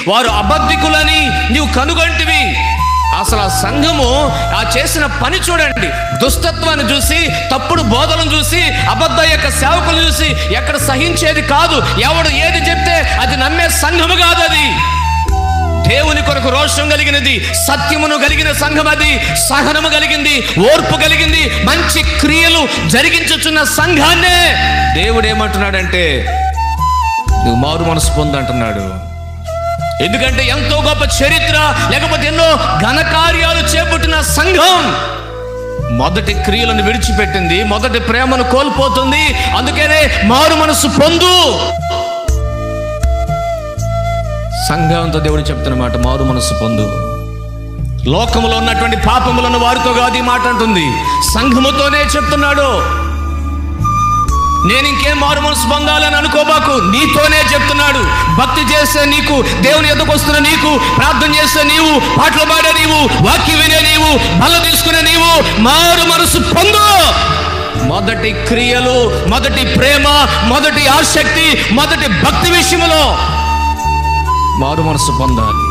వారు అబద్ధికులని నీవు కనుగొంటివి. అసలు ఆ సంఘము ఆ చేసిన పని చూడండి. దుష్టత్వాన్ని చూసి, తప్పుడు బోధలను చూసి, అబద్ధ యొక్క సేవకులను చూసి ఎక్కడ సహించేది కాదు. ఎవడు ఏది చెప్తే అది నమ్మే సంఘము కాదు. అది దేవుని కొరకు రోషం కలిగినది, సత్యమును కలిగిన సంఘం. అది సహనము కలిగింది, ఓర్పు కలిగింది, మంచి క్రియలు జరిగించుచున్న సంఘాన్నే దేవుడు ఏమంటున్నాడంటే నువ్వు మారు మనసు పొందంటున్నాడు. ఎందుకంటే ఎంతో గొప్ప చరిత్ర, లేకపోతే ఎన్నో ఘనకార్యాలు చేపట్టిన సంఘం మొదటి క్రియలను విడిచిపెట్టింది, మొదటి ప్రేమను కోల్పోతుంది. అందుకనే మారు మనసు పొందు. సంఘంతో దేవుడు చెప్తున్న మాట, మారు మనసు పొందు. లోకములో ఉన్నటువంటి పాపములను వారితో కాదు ఈ మాట అంటుంది, సంఘముతోనే చెప్తున్నాడు. నేను ఇంకేం మారు మనసు పొందాలని అనుకోబాకు, నీతోనే చెప్తున్నాడు. భక్తి చేస్తే నీకు, దేవుని ఎదుకు వస్తున్న నీకు, ప్రార్థన చేస్తే నీవు, పాటలు పాడే నీవు, వాక్యం వినే నీవు, బల తీసుకునే నీవు మారు మనసు పొందు. మొదటి క్రియలు, మొదటి ప్రేమ, మొదటి ఆసక్తి, మొదటి భక్తి విషయంలో మారు మనసు పొందాలి.